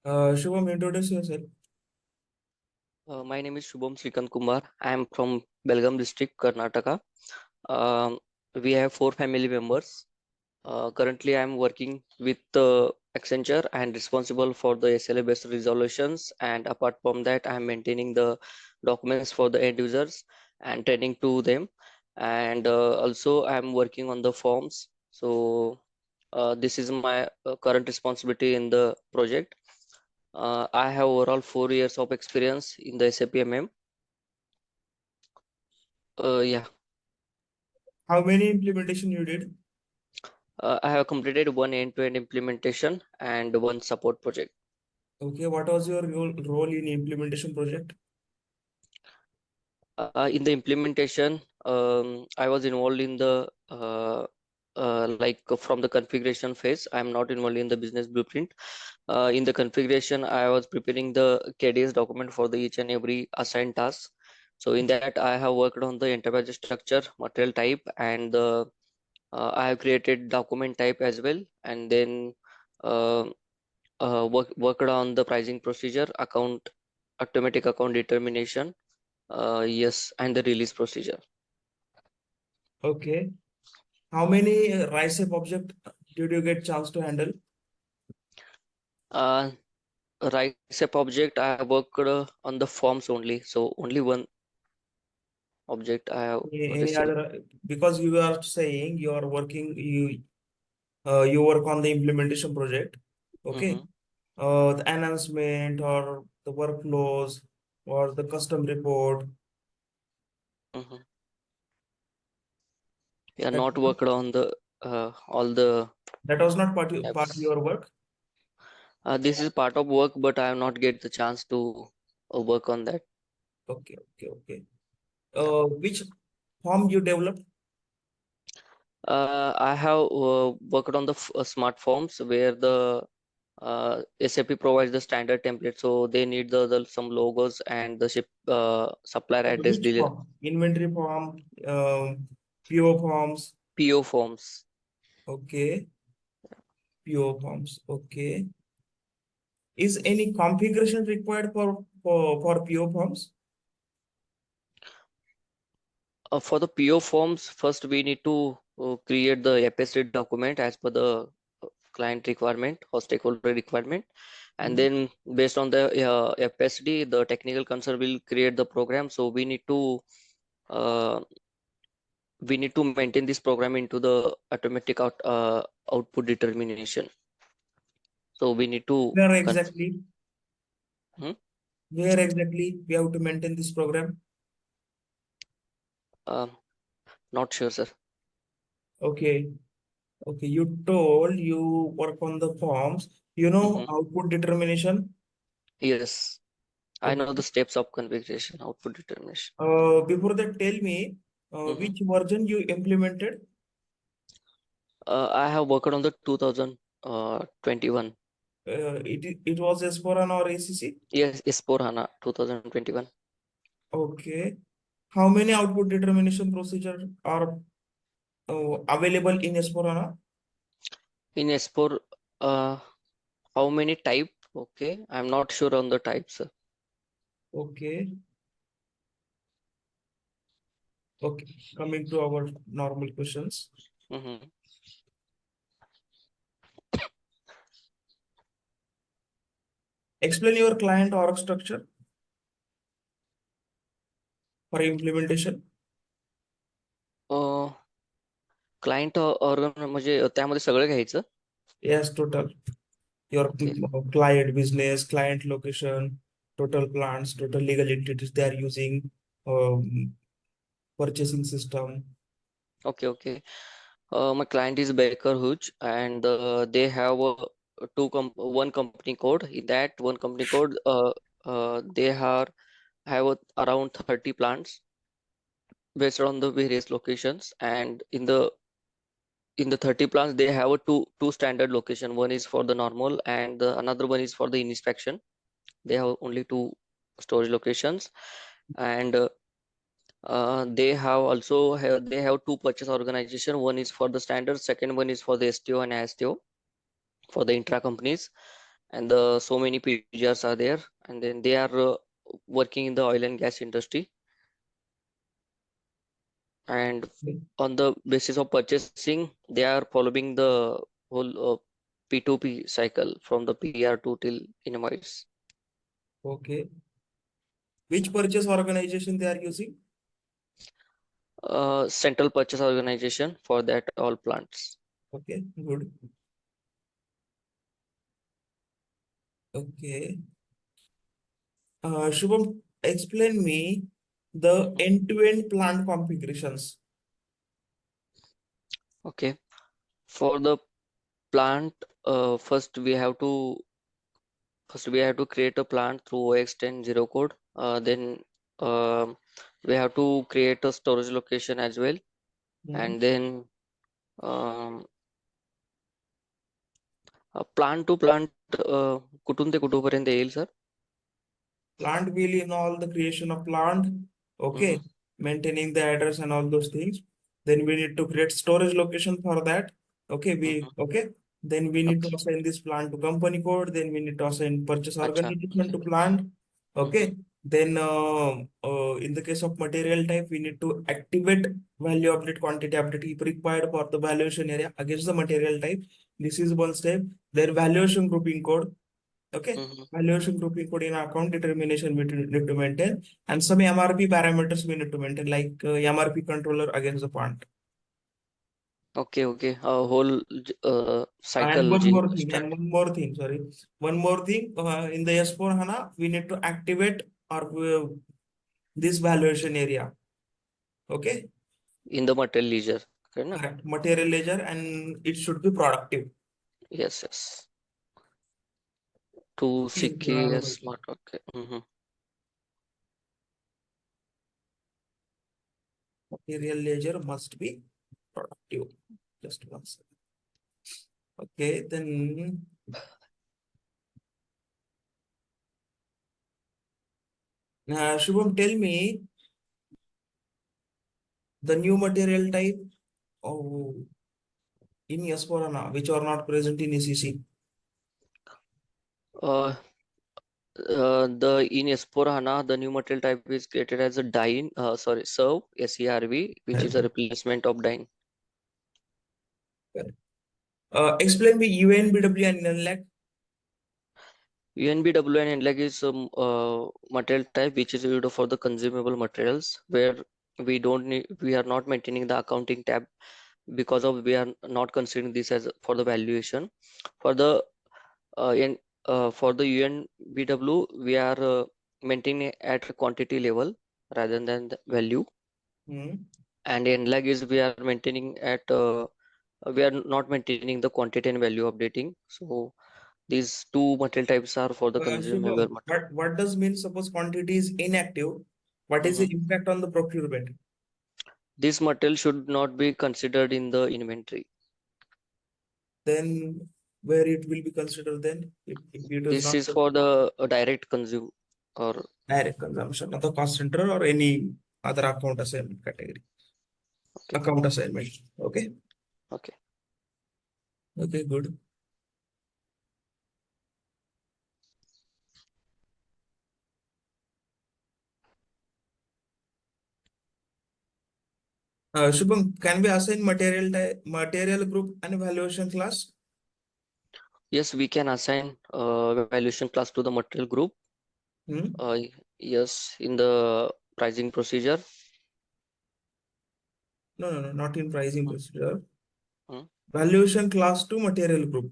Shubham, introduce yourself. My name is Shubham Srikant Kumar. I am from Belgaum district, Karnataka. Um, we have four family members. Currently, I am working with Accenture and responsible for the SLA-based resolutions. And apart from that, I am maintaining the documents for the end users and training to them. And also, I am working on the forms. So this is my current responsibility in the project. I have overall 4 years of experience in the SAP MM. Yeah, How many implementation you did? I have completed one end-to-end implementation and one support project. Okay, what was your role in implementation project? In the implementation, I was involved in the from the configuration phase. I am not involved in the business blueprint. In the configuration, I was preparing the KDS document for the each and every assigned task. So in that, I have worked on the enterprise structure, material type, and I have created document type as well, and then uh, worked on the pricing procedure, automatic account determination, yes, and the release procedure. Okay. How many RISE object did you get chance to handle? Uh, RISEP object, I have worked on the forms only, so only one object I have Any received. other? Because you are saying you are working, you work on the implementation project. Okay. Mm-hmm, The announcement or the workflows or the custom report. mm-hmm. Yeah, That, not worked on the all the that was not part of apps. your work. This is part of work, but I have not get the chance to work on that. Okay, okay, okay. Yeah. Which form you developed? I have worked on the smart forms where the SAP provides the standard template, so they need some logos and the supplier address Which form? Inventory form, PO forms. PO forms. Okay, PO forms. Okay. Is any configuration required for PO forms? For the PO forms, first we need to create the FSD document as per the client requirement or stakeholder requirement, and Mhm. then based on the FSD, the technical concern will create the program. So uh, we need to maintain this program into the automatic output determination. So we need to Where conf exactly? hmm? Where exactly we have to maintain this program? uh, Not sure, sir. Okay. Okay. You told you work on the forms. You know Hmm. output determination. Yes, I know the Okay. steps of configuration, output determination. Before that, tell me Hmm. which version you implemented. I have worked on the 2021. It was S4HANA or ACC. Yes, S4 HANA 2021. Okay. How many output determination procedure are available in S4HANA? In S4, uh, how many type? Okay, I'm not sure on the types. Okay. Okay. Coming to our normal questions. Mm-hmm. Explain your client org structure for implementation. Client organ म्हणजे त्यामध्ये सगळं घ्यायचं. Yes, total. Your okay client business, client location, total plants, total legal entities they are using, purchasing system. Okay okay My client is Baker Hughes, and they have one company code. In that one company code, they have around 30 plants based on the various locations, and in the 30 plants they have a two standard location. One is for the normal, and the another one is for the inspection. They have only two storage locations, and they have two purchase organization. One is for the standard, second one is for the STO and ASTO for the intra companies. and so many PGRs are there, and then they are working in the oil and gas industry. And on the basis of purchasing, they are following the whole P2P cycle from the PR2 till invoice. Okay. Which purchase organization they are using? Central purchase organization for that all plants. Okay, good. Okay. Shubham, explain me the Mhm. end-to-end plant configurations. Okay, for the plant, first we have to create a plant through OX10 zero code. Then um we have to create a storage location as well, Hmm. and then um, plant to plant कुठून ते कुठपर्यंत येईल sir? Plant will involve the creation of plant, okay, maintaining the address and all those things. Then we need to create storage location for that. Okay, okay. Then we need to Okay. assign this plant to company code. Then we need to assign purchase अच्छा. organization to plant. Okay. Then in the case of material type, we need to activate value update quantity update if required for the valuation area against the material type. This is one step. Then valuation grouping code. Okay, valuation grouping code in account determination we need to maintain, and some MRP parameters we need to maintain, like MRP controller against the plant. Okay, okay. Whole And cycle gene start. one more thing, sorry, one more thing. In the S4 HANA, we need to activate or this valuation area. Okay, In the material ledger. Okay, na? correct. Material ledger, and it should be productive. Yes, yes. To Please, Ronaldo CKS bhai. smart. Okay. Material ledger must be productive. Just one second. Okay, then Shubham, tell me the new material type in S4HANA which are not present in ECC. Uh, the in S4HANA, the new material type is created as a DINE, serve, SERV, which is a replacement of DINE. Explain me UNBW and NLAC. UNBW and NLAG is material type which is used for the consumable materials, where we are not maintaining the accounting tab because of we are not considering this as for the valuation. For the in for the UNBW, we are maintaining at a quantity level rather than the value. Hmm. And in lag is we are not maintaining the quantity and value updating. So these two material types are for the consumable Shubham, material. what does mean suppose quantity is inactive? What is the Mhm. impact on the procurement? This material should not be considered in the inventory. Then where it will be considered then if it is This not is for the direct consume or direct consumption, not the cost center or any other account assignment category. okay, Account assignment. Okay. okay. Okay, good. Shubham, can we assign material group and evaluation class? Yes, we can assign valuation class to the material group. Hmm? Uh, yes, in the pricing procedure. No, not in pricing procedure. Mm. Valuation class to material group.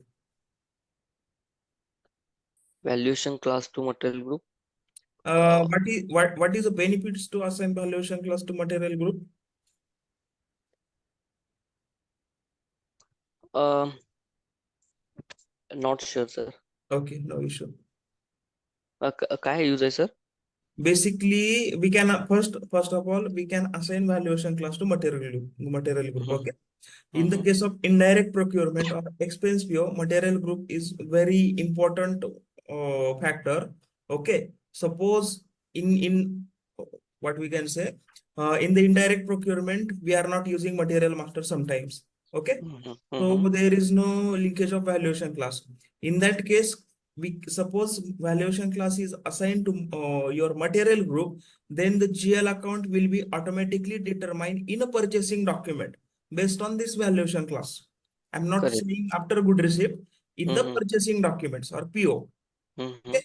Valuation class to material group. Uh, Uh, what is the benefits to assign valuation class to material group? um, not sure, sir. Okay, no issue. काय use आहे, sir? Basically, we can first of all we can assign valuation class to material group. Mhm, Okay. In the mhm, case of indirect procurement or expense PO, material group is very important factor. Okay. Suppose in what we can say in the indirect procurement, we are not using material master sometimes. Okay. mhm, So mhm, there is no linkage of valuation class. In that case, we suppose valuation class is assigned to your material group, then the GL account will be automatically determined in a purchasing document based on this valuation class. I'm not Correct. saying after good receipt, in the Mm-hmm. purchasing documents or PO. Mm-hmm. Okay?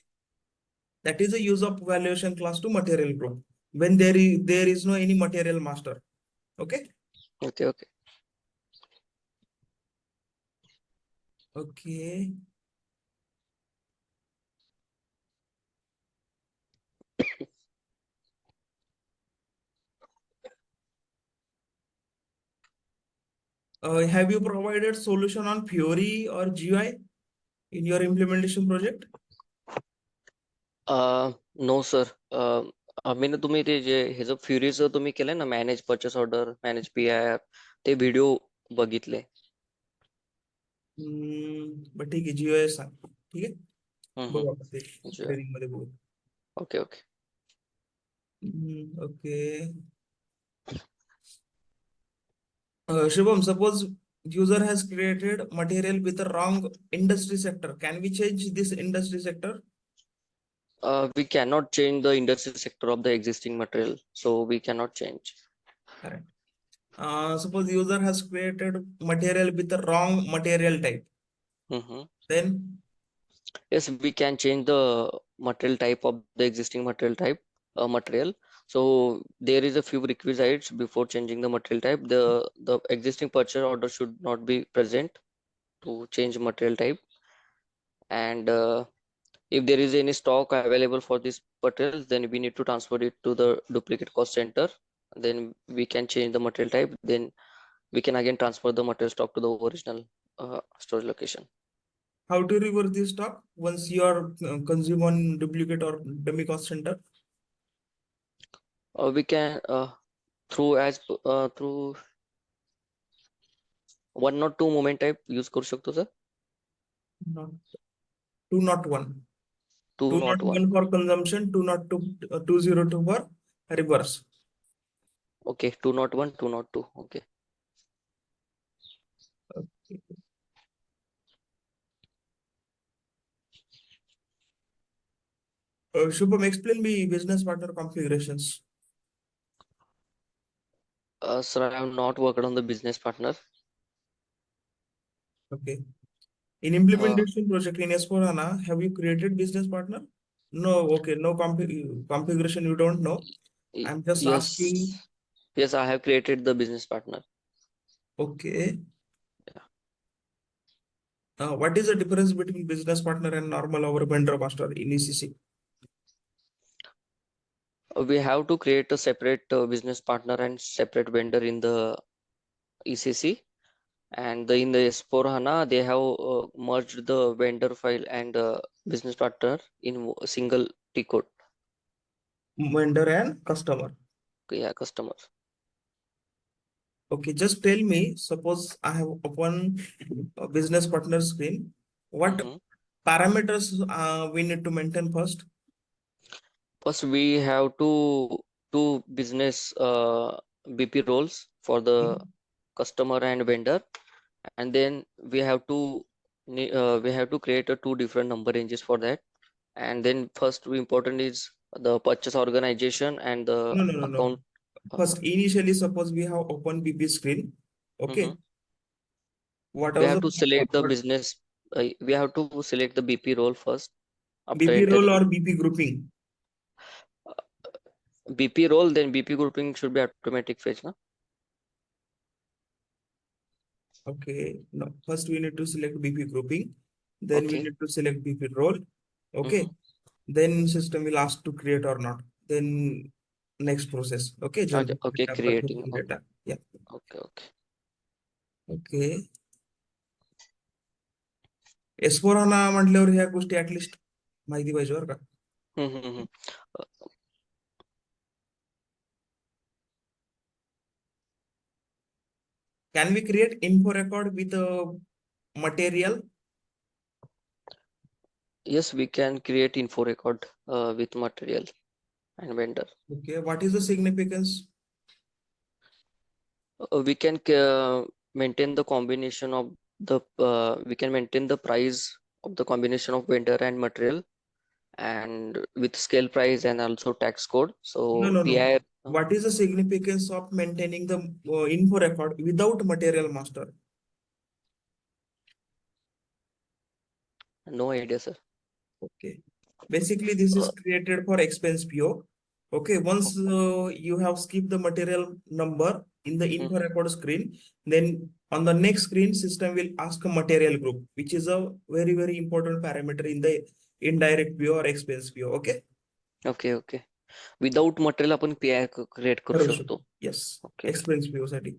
That is the use of valuation class to material group when there is no any material master. Okay. Okay. Okay. Okay. Have you provided solution on Fiori or GUI in your implementation project? No sir. मी ना तुम्ही ते जे हे जो फ्युरीचं तुम्ही केलंय ना, manage purchase order, manage PIR, ते video बघितले. बट ठीक आहे, GUI सांग. ठीक आहे, बघू आपण ते हम्म. ट्रेनिंग मध्ये बघू. Okay. Okay. Okay. Shubham, suppose user has created material with a wrong industry sector. Can we change this industry sector? We cannot change the industry sector of the existing material, so we cannot change. Correct. Suppose user has created material with the wrong material type. Then Yes, we can change the material type of the existing material. So there is a few requisites before changing the material type. The existing purchase order should not be present to change material type, and if there is any stock available for this material, then we need to transfer it to the duplicate cost center. Then we can change the material type. Then we can again transfer the material stock to the original storage location. how to reverse this stock once you are consume on duplicate or dummy cost center? We can through 1 or 2 moment type use करू शकतो sir. Not 201. 201. 201 for consumption, 202, 202 for reverse. Okay, 201, 202. Okay. Okay. Shubham, explain me business partner configurations. Sir, I have not worked on the business partner. Okay. In implementation project in S/4HANA, have you created business partner? No. Okay. No configuration you don't know. I'm just asking. Yes. Yes, I have created the business partner. Okay. Yeah. What is the difference between business partner and normal our vendor master in ECC? We have to create a separate business partner and separate vendor in the ECC, and in the S/4HANA they have merged the vendor file and business partner in a single T code. Vendor and customer. Yeah, customer. Okay, just tell me, suppose I have open a business partner screen. What parameters we need to maintain first? First, we have two business BP roles for the customer and vendor, and then we have to create a two different number ranges for that. And then first important is the purchase organization and the No. account. First, initially, suppose we have open BP screen. Okay. Mhm. What We was have the to select the password? business. We have to select the BP role first after BP role entering or BP grouping? BP role. Then BP grouping should be automatic fetch, na? Okay. No. First, we need to select BP grouping. Then we Okay. need to select BP role. Okay. Then system will ask to create or not. Then next process. Okay. Okay. Generate Okay. data, Creating. purchasing data. Yeah. Okay. Okay. Okay. S/4HANA म्हटल्यावर ह्या गोष्टी at least माहिती पाहिजे बरं का. हम्म. Can we create info record with material? Yes, we can create info record with material and vendor. Okay. What is the significance? We can maintain the combination of we can maintain the price of the combination of vendor and material and with scale price and also tax code. No, So no, no. PI, What is the significance of maintaining the info record without material master? no idea, sir. Okay. Basically, this is Uh, created for expense PO. Okay. Once okay. you have skipped the material number in the info Mhm. record screen, then on the next screen, system will ask a material group, which is a very, very important parameter in the indirect PO or expense PO. Okay. Okay, okay. Without material आपण PI create करू करू शकतो. शकतो. Yes. Okay. Expense PO साठी.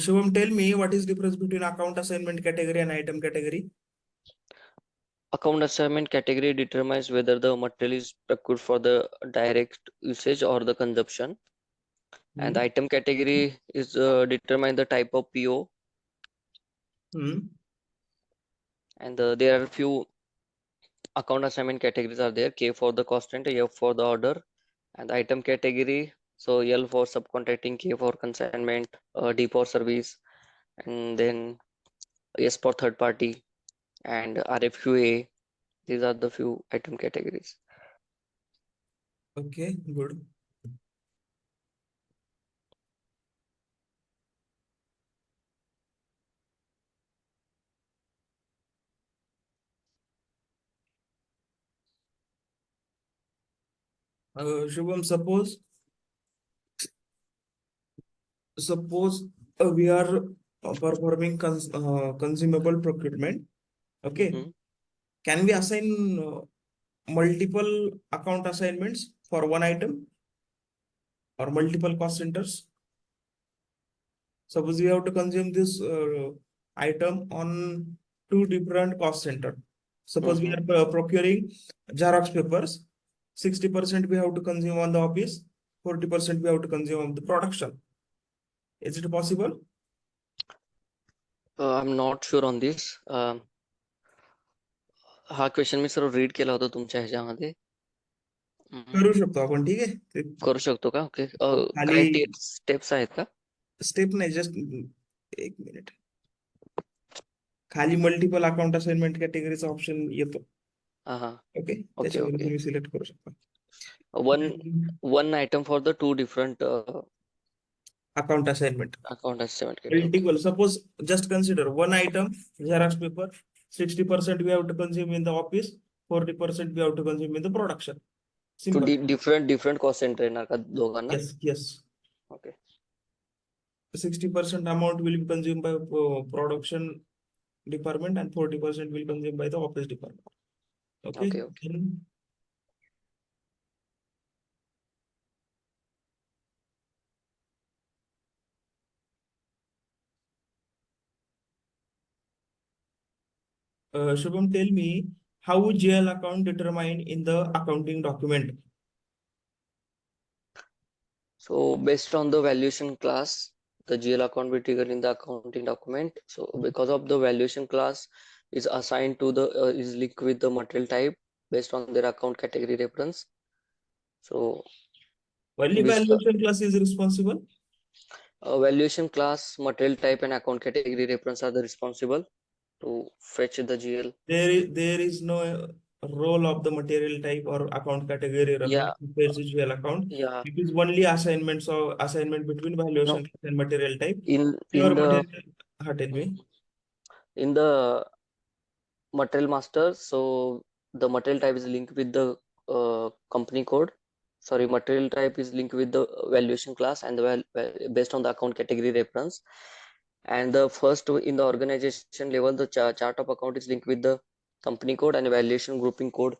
Shivam, tell me what is difference between account assignment category and item category? Account assignment category determines whether the material is procured for the direct usage or the consumption. And the Hmm. item category is determine the type of PO. Hmm. And there are few account assignment categories are there. K for the cost center, F for the order, and the item category. So L for subcontracting, K for consignment, D for service, and then S for third party, and RFQA. These are the few item categories. Okay, good. Shubham, suppose we are performing consumable procurement. Okay, Mhm. can we assign multiple account assignments for one item or multiple cost centers? Suppose we have to consume this item on two different cost center. Suppose we Mhm. are procuring Xerox papers. 60% we have to consume on the office, 40% we have to consume on the production. Is it possible? I'm not sure on this. हा question मी सर्व read केला होता तुमच्या ह्याच्यामध्ये. करू शकतो आपण, ठीक आहे. करू शकतो का? ओके. खाली काय स्टेप्स आहेत का? स्टेप नाही, जस्ट एक मिनिट. खाली मल्टिपल अकाउंट असाइनमेंट कॅटेगरीचा ऑप्शन येतो. हा हा. ओके, ओके त्याच्यावर ओके. तुम्ही सिलेक्ट करू शकता. One item for the two different account assignment account assignment केले. Okay. multiple. Suppose just consider one item, Xerox paper, 60% we have to consume in the office, 40% we have to consume in the production. Too Simple. Different cost centre येणार का दोघांना? Yes, yes. Okay. 60% amount will be consumed by production department and 40% will consumed by the office department. Okay. Okay okay. Then, Shubham, tell me how GL account determined in the accounting document. So based on the valuation class, the GL account will trigger in the accounting document. So because of the valuation class is assigned to the is linked with the material type based on their account category reference. So Only this valuation class is responsible. valuation class, material type, and account category reference are the responsible to fetch the GL. There is no role of the material type or account category reference Yeah, to fetch the GL account. yeah. It is only assignments or assignment between No, valuation class and material type. in Pure the material. Tell me. in the material master, so the material type is linked with the company code. Sorry, material type is linked with the valuation class and the based on the account category reference. And the first in the organization level, the chart of account is linked with the company code and valuation grouping code,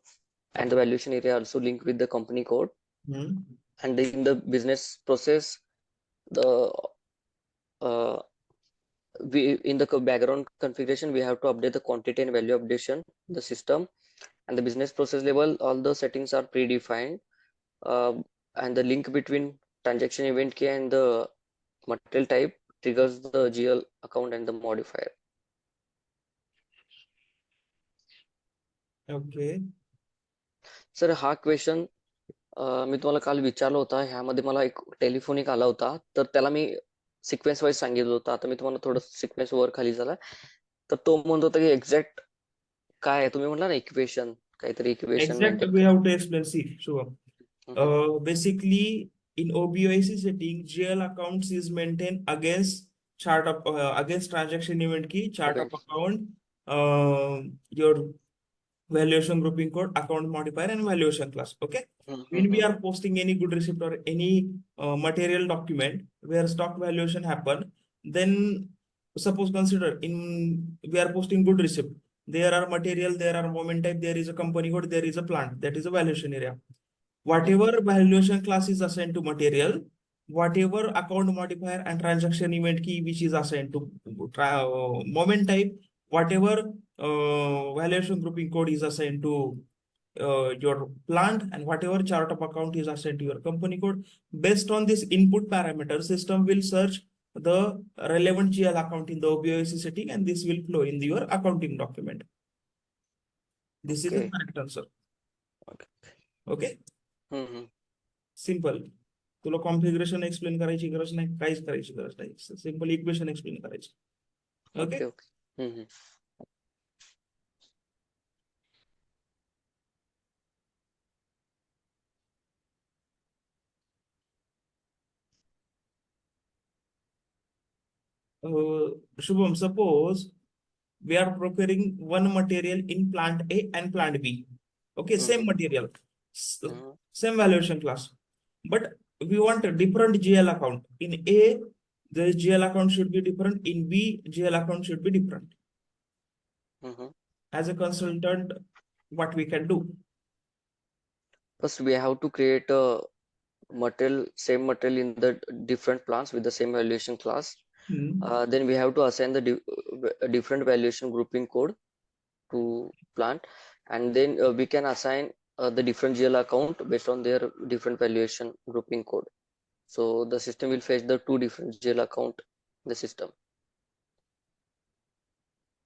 and the valuation area also linked with the company code. Hmm. And in the business process, the uh, we in the background configuration we have to update the quantity and value updation the system. And the business process level, all the settings are predefined, uh, and the link between transaction event key and the material type triggers the GL account and the modifier. Okay. Sir हा question मी तुम्हाला काल विचारला होता. ह्यामध्ये मला एक telephonic आला होता, तर त्याला मी सिक्वेन्स वाईज सांगितलं होतं. आता मी तुम्हाला थोडं सिक्वेन्स वर खाली झाला. तर तो म्हणत होता की एक्झॅक्ट काय आहे, तुम्ही म्हटला ना इक्वेशन, काहीतरी इक्वेशन Exact मेंटेन we कर. have to explain. See, sure. Basically, in OBOIC setting, GL accounts is maintained against chart of against transaction event key, chart of event. account, your valuation grouping code, account modifier, and valuation class. Okay. When we are posting any good receipt or any material document where stock valuation happen, then suppose consider in we are posting good receipt. There are material, there are moment type, there is a company code, there is a plant, that is a valuation area. Whatever valuation class is assigned to material, whatever account modifier and transaction event key which is assigned to moment type, whatever valuation grouping code is assigned to your plant, and whatever chart of account is assigned to your company code, based on this input parameter, system will search the relevant GL account in the OBOIC setting, and this will flow in your accounting document. This is the okay. correct answer. Okay. Okay. Simple. तुला configuration explain करायची गरज नाही, काहीच करायची गरज नाही, simple equation explain करायची. Okay. Okay. Okay. Shubham, suppose we are procuring one material in plant A and plant B. Okay, same material, same valuation class, but we want a different GL account. In A, the GL account should be different. In B, GL account should be different. As a consultant, what we can do? First, we have to create a same material in the different plants with the same valuation class. Then we have to assign the different valuation grouping code to plant, and then we can assign the different GL account based on their different valuation grouping code. So the system will fetch the two different GL account in the system.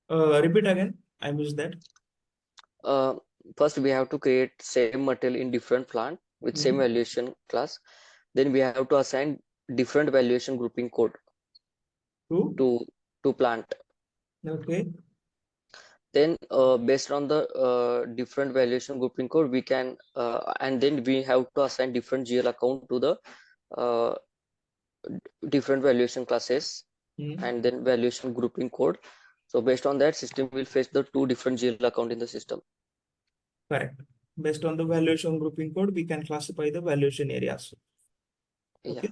Repeat again. I missed that. First, we have to create same material in different plant with same valuation class. Then we have to assign different valuation grouping code to plant. Okay. Then based on the different valuation grouping code, we can and then we have to assign different GL account to the different valuation classes and then valuation grouping code. So based on that, system will fetch the two different GL account in the system. Correct. Based on the valuation grouping code, we can classify the valuation areas. Okay.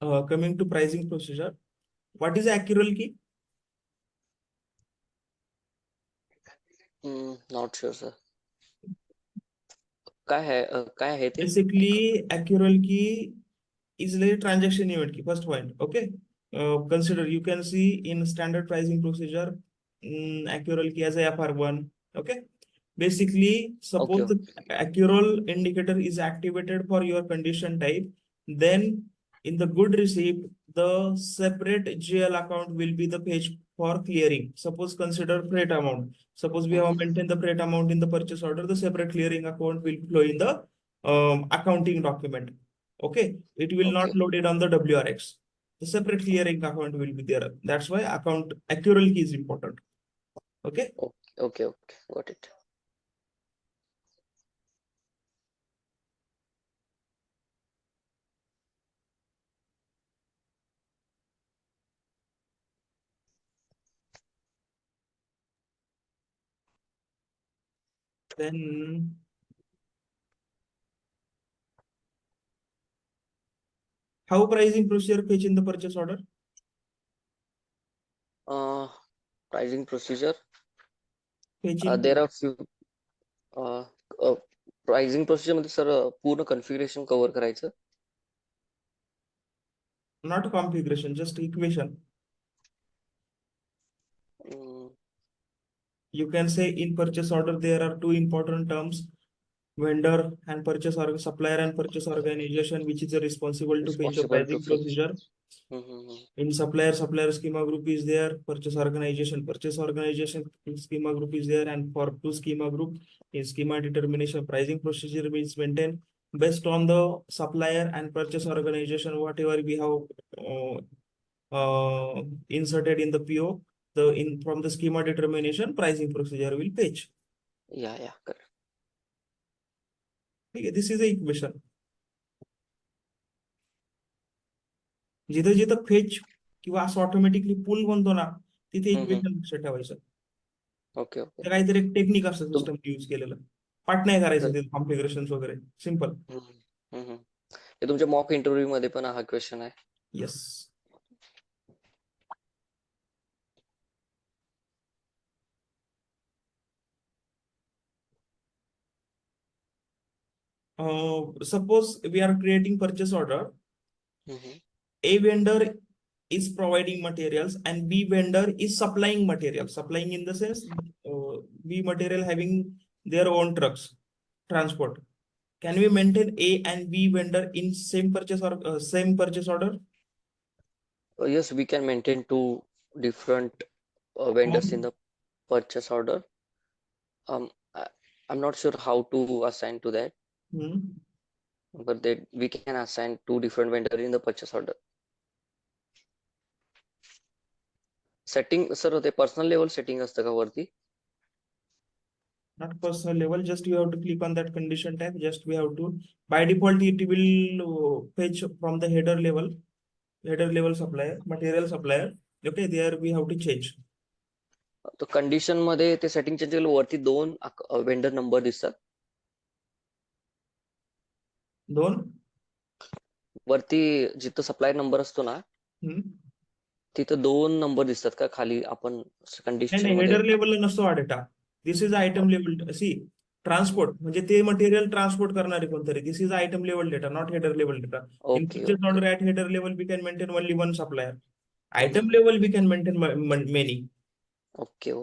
Coming to pricing procedure, what is the accrual key? Not sure, sir. काय आहे ते? Basically, accrual key is like transaction event key. First point. Okay. Consider, you can see in standard pricing procedure, accrual key as a FR1. Okay. Basically, suppose the accrual indicator is activated for your condition type, then in the good receipt, the separate GL account will be the page for clearing. Suppose consider freight amount. Suppose we have maintained the freight amount in the purchase order, the separate clearing account will flow in the accounting document. Okay, it will not load it on the WRX. The separate clearing account will be there. That's why account accrual key is important. Okay. Okay, got it. Then how pricing procedure fetch in the purchase order? Pricing procedure. Fetching. There are few pricing procedure मध्ये sir पूर्ण configuration cover करायचं. Not configuration, just equation. You can say in purchase order there are two important terms. vendor and purchase or supplier and purchase organization, which is responsible to fetch the Responsible to pricing fetch. procedure. In supplier schema group is there, purchase organization schema group is there, and for two schema group in schema determination pricing procedure is maintained based on the supplier and purchase organization, whatever we have inserted in the PO, from the schema determination pricing procedure will fetch. Yeah, correct. Okay, this is the equation. जिथे जिथे fetch किंवा असं automatically पुल म्हणतो ना, तिथे equation लक्षात ठेवायचं. Okay ते काहीतरी एक टेक्निक असतं तुम सिस्टम यूज केलेलं. पाठ नाही करायचं तर ते कॉन्फिगरेशन वगैरे, सिंपल. हे तुमच्या मॉक इंटरव्ह्यू मध्ये पण हा क्वेश्चन आहे. Yes. Suppose we are creating purchase order. A vendor is providing materials and B vendor is supplying materials. Supplying in the sense, B material having their own trucks, transport. Can we maintain A and B vendor in same purchase or same purchase order? Yes, we can maintain two different vendors in the purchase order. I'm not sure how to assign to that, but we can assign two different vendors in the purchase order. Setting, sir, the personal level setting असतं का वरती? Not personal level, just you have to click on that condition tag. Just we have to, by default, it will fetch from the header level supplier, material supplier. Okay, there we have to change. तो condition मध्ये ते setting change केलं वरती दोन vendor number दिसतात. दोन वरती जिथं सप्लायर नंबर असतो ना, तिथं दोन नंबर दिसतात का खाली? आपण कंडिशन मध्ये हेडर लेवल नसतो हा डेटा. This is item level. See transport म्हणजे ते मटेरियल ट्रान्सपोर्ट करणारे कोणतरी. This is item level data, not header level data. In purchase order at header level we can maintain only one supplier. Item level we can maintain many. Okay.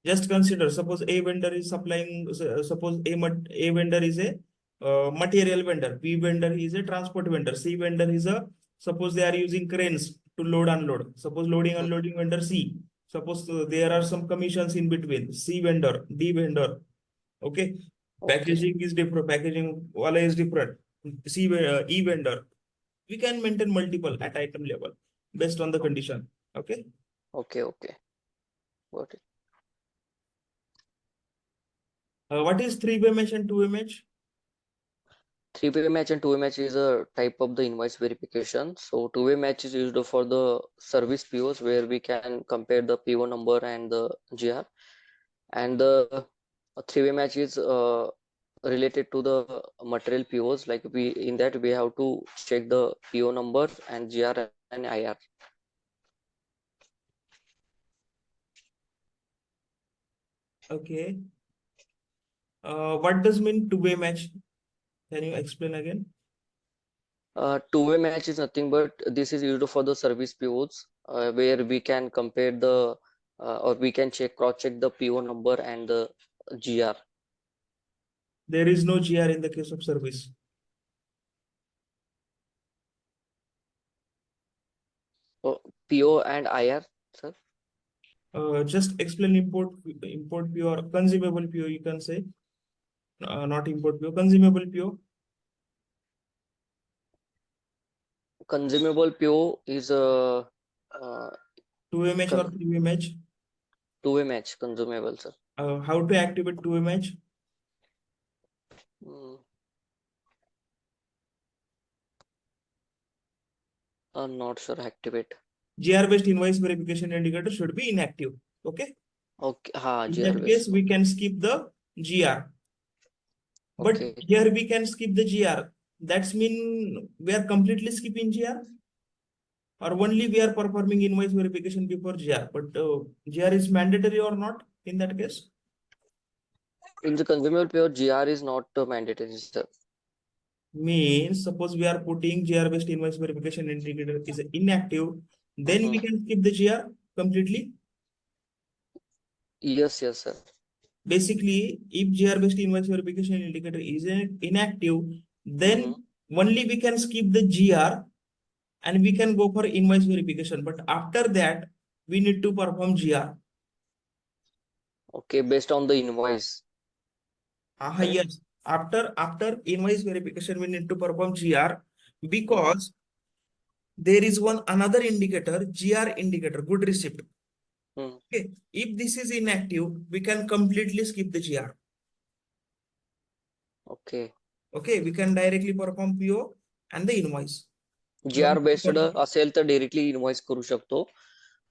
Just consider, suppose A vendor is supplying, suppose A vendor is a material vendor, B vendor is a transport vendor, C vendor is a, suppose they are using cranes to load unload, suppose loading unloading vendor C, suppose there are some commissions in between, C vendor, D vendor. Okay, packaging is different, packaging wala is different, E vendor. We can maintain multiple at item level based on the condition. Okay. Got it. What is 3-way match and 2-way match? 3-way match and 2-way match is a type of the invoice verification. So 2-way match is used for the service POs where we can compare the PO number and the GR, and the 3-way match is related to the material POs. Like in that we have to check the PO number and GR and IR. Okay. What does mean 2-way match? Can you explain again? 2-way match is nothing but this is used for the service POs where we can compare the or we can cross-check the PO number and the GR. There is no GR in the case of service. PO and IR, sir? Just explain import PO or consumable PO, you can say. Not import PO, consumable PO. Consumable PO is a 2-way match or 3-way match? 2-way match, consumable, sir. How to activate 2-way match? I'm not sure. Activate. GR based invoice verification indicator should be inactive. Okay. Okay. In that case, we can skip the GR. But here we can skip the GR. That's mean we are completely skipping GR, or only we are performing invoice verification before GR. But GR is mandatory or not in that case? In the consumable PO, GR is not mandatory, sir. Means suppose we are putting GR based invoice verification indicator is inactive, then we can skip the GR completely. Yes, sir. basically, if GR based invoice verification indicator is inactive, then only we can skip the GR and we can go for invoice verification. But after that, we need to perform GR. Okay, based on the invoice, correct? Yes. After invoice verification, we need to perform GR because there is one another indicator, GR indicator, good receipt. Mm-hmm. Okay. If this is inactive, we can completely skip the GR. Okay. Okay, we can directly perform PO and the invoice. G R based असेल तर directly invoice करू शकतो.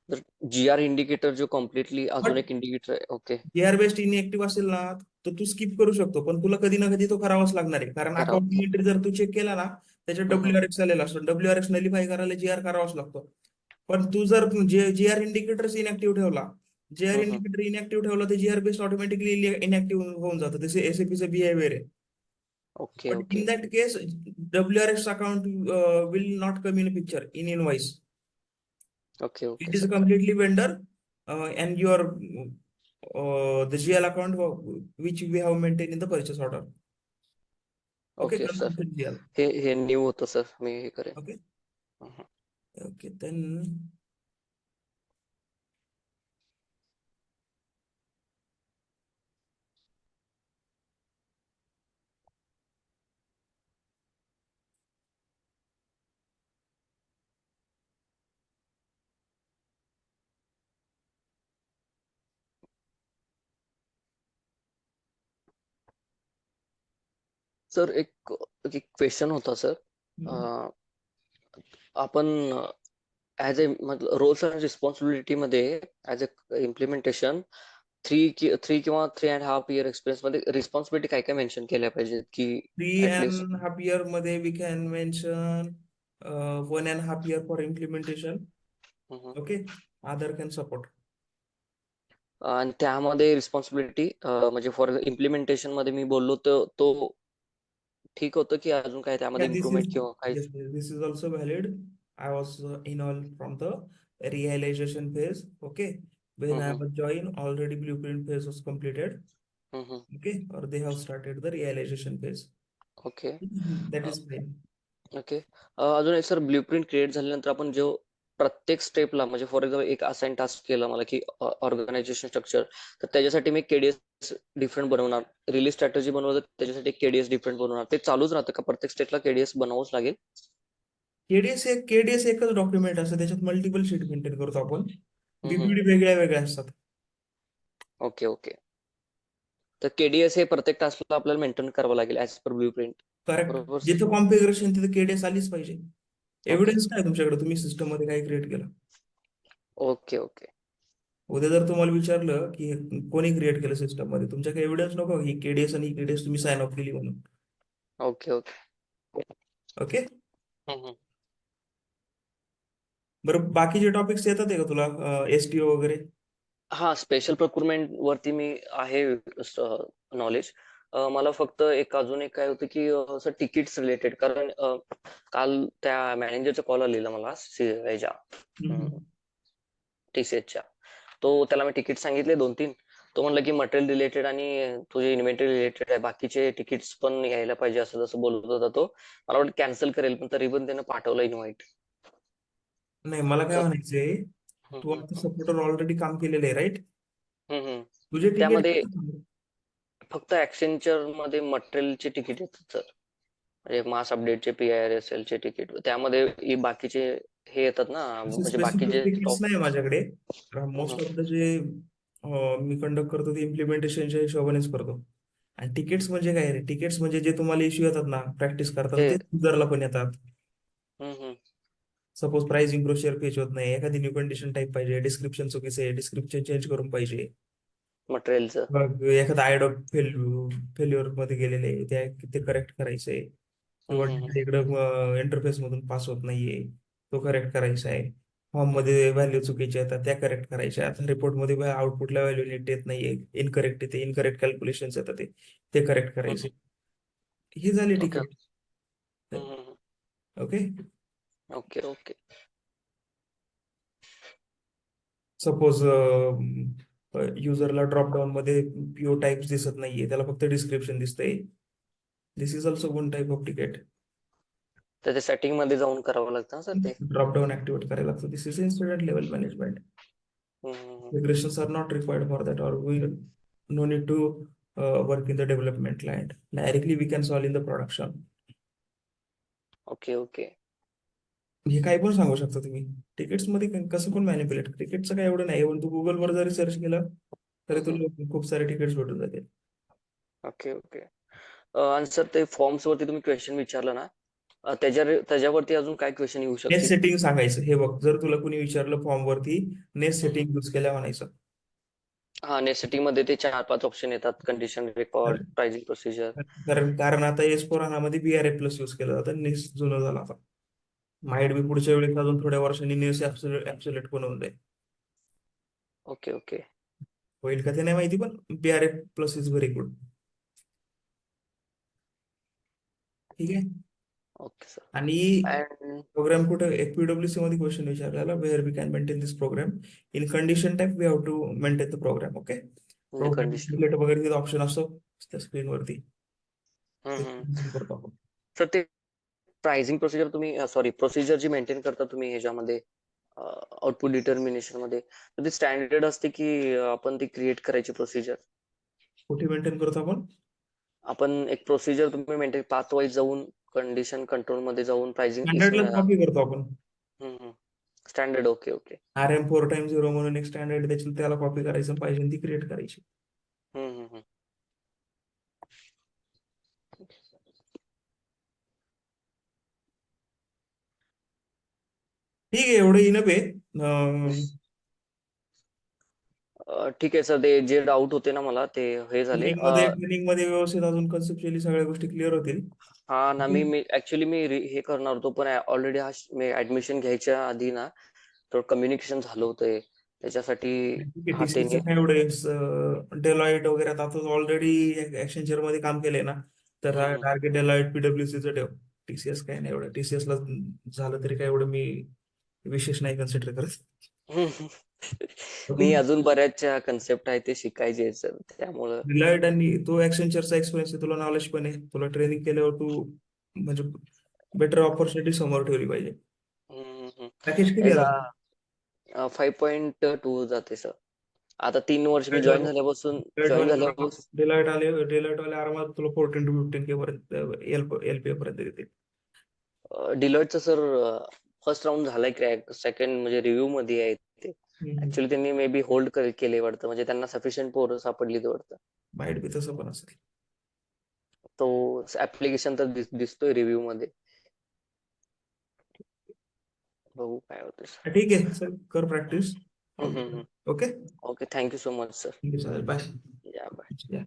तर G R indicator जो completely अजून but एक indicator आहे. Okay, GR based inactive असेल ना, तर तू स्किप करू शकतो, पण तुला कधी ना कधी तो करावाच लागणार आहे. कारण करावं. अकाउंटिंग एंट्री जर तू चेक केला ना, त्याच्यात हम्म, WRX आलेला असतो. WRX नलिफाय करायला GR करावाच लागतो. पण तू जर GR इंडिकेटर्स इनएक्टिव्ह ठेवला, GR हम्म, इंडिकेटर इनएक्टिव्ह ठेवला, तर GR बेस्ड ऑटोमॅटिकली इनएक्टिव्ह होऊन जातं. तसे एसएपीचं बिहेवियर आहे. Okay, But in okay, that case, WRX account will not come in picture in invoice. Okay, okay It is sir. completely vendor and your the GL account which we have maintained in the purchase order. Okay, okay sir. consumption GL. हे new होतं sir, मी हे करेन. Okay, hmm. okay, then sir एक एक question होता sir. आपण as a मतलब रोल्स अँड रिस्पॉन्सिबिलिटी मध्ये ऍज अ इम्प्लिमेंटेशन थ्री किंवा 3.5 इयर एक्सपिरियन्स मध्ये रिस्पॉन्सिबिलिटी काय काय मेन्शन केल्या पाहिजेत की ऍटलीस्ट. 3.5 year मध्ये we can mention 1.5 year for implementation. Okay, other can support. आणि त्यामध्ये रिस्पॉन्सिबिलिटी म्हणजे फॉर इम्प्लिमेंटेशन मध्ये मी बोललो तर तो ठीक होतं की अजून काय Yeah, त्यामध्ये this is इम्प्रुव्हमेंट किंवा काय. yes, yes, this is also valid. I was involved from the realization phase. Okay, when I was joined, already blueprint phase was completed. Okay, or they have started the realization phase. Okay, That is fine. Okay. अजून एक sir, blueprint create झाल्यानंतर आपण जो प्रत्येक स्टेपला म्हणजे for example एक assign task केला मला की ऑर्गनायझेशन स्ट्रक्चर, तर त्याच्यासाठी मी केडीएस डिफरंट बनवणार, रिलीज स्ट्रॅटेजी बनवलं तर त्याच्यासाठी केडीएस डिफरंट बनवणार. ते चालूच राहतं का प्रत्येक स्टेटला केडीएस बनवावंच लागेल? केडीएस एकच डॉक्युमेंट असतं, त्याच्यात मल्टिपल शीट मेंटेन करतो आपण. बीपीडी वेगळ्या वेगळ्या असतात. Okay, okay. तर केडीएस हे प्रत्येक टास्कला आपल्याला मेंटेन करावं लागेल ऍज पर ब्ल्यूप्रिंट, करेक्ट. बरोबर सर? जिथं कॉन्फिगरेशन तिथे केडीएस आलीच पाहिजे. ओके, एव्हिडन्स काय तुमच्याकडे, तुम्ही सिस्टम मध्ये काय क्रिएट केलं? ओके, ओके, उद्या जर तुम्हाला विचारलं की हे कोणी क्रिएट केलं सिस्टम मध्ये, तुमच्याकडे एव्हिडन्स नको ही केडीएस आणि केडीएस तुम्ही साइन ऑफ केली म्हणून. Okay, okay. ओके, बरं बाकीचे टॉपिक्स येतात आहे का तुला, एसटीओ वगैरे? हा, स्पेशल प्रोक्युरमेंट वरती मी आहे नॉलेज. मला फक्त एक अजून एक काय होतं की असं तिकीट्स रिलेटेड, कारण काल त्या मॅनेजरचा कॉल आलेला मला ह्याच्या टीसीएसच्या. तो त्याला मी तिकीट सांगितले 2-3. तो म्हणला की मटेरियल रिलेटेड आणि तुझे इन्व्हेंटरी रिलेटेड आहे, बाकीचे तिकीट्स पण यायला पाहिजे असं जसं बोलत होता तो. मला वाटतं कॅन्सल करेल, पण तरी पण त्यानं पाठवलं इन्व्हाइट. नाही, मला काय तर म्हणायचंय, हम्म, तू हम्म, आता सपोर्टर ऑलरेडी काम केलेलं आहे, राईट? हम्म. तुझे तिकीट त्यामध्ये फक्त ऍक्सेंचर मध्ये मटेरियलचे तिकीट येतात सर, म्हणजे मास अपडेटचे, PIRSL चे तिकीट. त्यामध्ये बाकीचे हे येतात ना, असे म्हणजे स्पेसिफिक बाकीचे तिकीट्स स्टॉक. नाही माझ्याकडे. Most of the J me conduct करतो ते इम्प्लिमेंटेशनच्या हिशोबानेच करतो. आणि तिकीट्स म्हणजे काय रे, तिकीट्स म्हणजे जे तुम्हाला इश्यू येतात ना प्रॅक्टिस करताना, ते ते युजरला पण येतात. हम्म, सपोज प्राइसिंग ब्रोशर पेज होत नाही, एखादी न्यू कंडिशन टाईप पाहिजे, डिस्क्रिप्शन चुकीचं आहे, डिस्क्रिप्शन चेंज करून पाहिजे. मटेरियलचं. मग एखादा आयडॉक फेल्युअर मध्ये गेलेले आहे, ते करेक्ट करायचंय. किंवा इकडं इंटरफेस मधून पास होत नाहीये, तो करेक्ट करायचा आहे. फॉर्म मध्ये व्हॅल्यू चुकीच्या येतात, त्या करेक्ट करायच्या. आता रिपोर्ट मध्ये आउटपुटला व्हॅल्यू नीट येत नाहीये, इनकरेक्ट येते, इनकरेक्ट कॅल्क्युलेशन येतात, ते करेक्ट करायचे. ही झाली okay. Ticket. Okay, okay, okay. Suppose युजरला ड्रॉप डाऊन मध्ये पीओ टाइप्स दिसत नाहीये, त्याला फक्त डिस्क्रिप्शन दिसतंय. This is also one type of ticket. तर ते सेटिंग मध्ये जाऊन करावं लागतं ना सर ते. ड्रॉप डाऊन ऍक्टिव्हेट करायला लागतं. This is incident level management. Migrations are not required for that, or we no need to work in the development client. Directly we can solve in the production. Okay okay. हे काय पण सांगू शकता तुम्ही. Tickets मध्ये कसं पण manipulate. तिकीटचं काय एवढं नाही, पण तू गुगलवर जरी सर्च केलं तरी तुला खूप सारे तिकीट्स भेटून जातील. Okay okay. आणि सर ते फॉर्म्स वरती तुम्ही क्वेश्चन विचारलं ना, त्याच्यावरती अजून काय क्वेश्चन येऊ नेक्स्ट शकतील? सेटिंग सांगायचं. हे बघ, जर तुला कोणी विचारलं फॉर्म वरती नेक्स्ट सेटिंग यूज केल्या म्हणायचं. हा, नेसेसिटी मध्ये ते 4-5 ऑप्शन येतात, कंडिशन, रेकॉर्ड, प्राइसिंग प्रोसिजर. कारण आता S/4HANA मध्ये BRF प्लस यूज केलं जातं. नेक्स्ट जुनं झालं आता. माइट बी पुढच्या वेळेस अजून थोड्या वर्षांनी नेक्स्ट ऍब्सोल्यूट बनवून जाईल. Okay okay. होईल का ते नाही माहिती, पण BRF plus is very good. ठीक आहे. Okay sir. आणि अँड प्रोग्राम कुठे FPWC मध्ये क्वेश्चन विचारलेला, where we can maintain this program in condition type, we have to maintain the program. Okay. Program condition. Relate वगैरे तिथे ऑप्शन असतो त्या स्क्रीनवरती. करतो आपण. सर ते प्राइसिंग प्रोसिजर तुम्ही, सॉरी, प्रोसिजर जी मेंटेन करता तुम्ही ह्याच्यामध्ये आउटपुट डिटर्मिनेशन मध्ये, तर ते स्टँडर्ड असते की आपण ती क्रिएट करायची प्रोसिजर? कुठे मेंटेन करतो आपण? आपण एक प्रोसिजर तुम्ही मेंटेन पाथ वाईज जाऊन कंडिशन कंट्रोल मध्ये जाऊन प्राइसिंग स्टँडर्डला कॉपी करतो आपण. स्टँडर्ड. Okay okay. RM4x0 म्हणून एक स्टँडर्ड, त्याला कॉपी करायचं, पाहिजे ती क्रिएट करायची. ठीक आहे, एवढं इनफ आहे. ठीक आहे सर, ते जे डाऊट होते ना मला ते हे झाले. ट्रेनिंग मध्ये व्यवस्थित अजून कन्सेप्च्युअली सगळ्या गोष्टी क्लिअर होतील. हा ना, मी ऍक्च्युली हे करणार होतो, पण ऑलरेडी मी ऍडमिशन घ्यायच्या आधी ना थोडं कम्युनिकेशन झालं होतं त्याच्यासाठी. हा TCS त्यांनी काय एवढे डेलॉइट वगैरे आता ऑलरेडी एक्सेंचर मध्ये काम केलंय ना, तर टार्गेट डेलॉइट PwCचं ठेव. TCS काय नाही एवढं. TCS ला झालं तरी काय एवढं मी विशेष नाही कन्सिडर करत. नाही, अजून बऱ्याचशा कन्सेप्ट आहे ते शिकायचे सर, त्यामुळं. डिलॉइट आणि तो एक्सेंचरचा एक्सपिरियन्स आहे, तुला नॉलेज पण आहे, तुला ट्रेनिंग केल्यावर तू म्हणजे बेटर ऑपॉर्च्युनिटी समोर ठेवली पाहिजे. पॅकेज किती आला? 5.2 जाते सर. आता 3 वर्ष मी जॉईन झाल्यापासून डिलॉइट वाले आरामात तुला 14 to 15K पर्यंत LPA पर्यंत देतील. डिलॉइटचं सर फर्स्ट राऊंड झालाय क्रॅक, सेकंड म्हणजे रिव्ह्यू मध्ये आहे ते. ऍक्च्युली त्यांनी मे बी होल्ड केले वाटतं, म्हणजे त्यांना सफिशियंट पोरं सापडली वाटतं. माइट बी तसं पण असेल. तो ऍप्लिकेशन तर दिसतोय रिव्ह्यू मध्ये. बघू काय होतं. ठीक आहे, चल कर practice. Okay. Okay, thank you so much sir. ठीक आहे, चालेल. बाय. या बाय. Yeah.